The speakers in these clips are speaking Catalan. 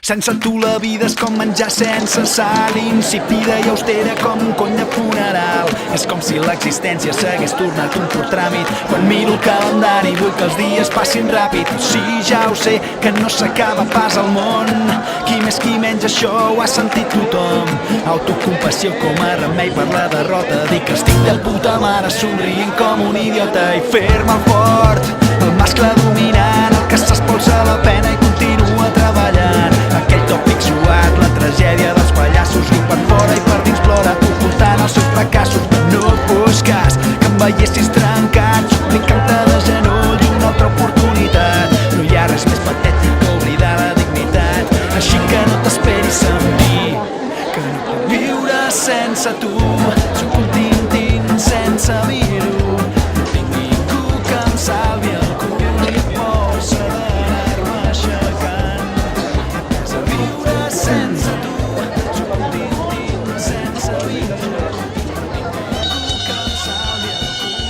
Sense tu la vida és com menjar sense sal, insípida i austera com un cony de funeral. És com si l'existència s'hagués tornat un pur tràmit. Quan miro el calendari vull que els dies passin ràpid. Sí, ja ho sé, que no s'acaba pas el món. Qui més qui menys això ho ha sentit tothom. Autocompassió com a remei per la derrota. Dir que estic de puta mare somrient com un idiota i fer-me fort, el mascle dominant, el que s'espolsa la pena i continua treballant. Aquell tòpic suat, la tragèdia dels pallassos, riu per fora i per dins plora, ocultant els seus fracassos. No fos cas que em veiessis trencat, suplicant-te de genoll una altra oportunitat. No hi ha res més patètic que oblidar la dignitat, així que no t'esperis a mi, que no puc viure sense tu. Sóc un tintín sense mir-ho, no tinc ningú que em salvi el cul i força d'anar-me aixecant. He après a viure sense tu, sóc un tintín sense mir-ho, no tinc ningú que em salvi el cul.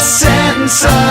Sense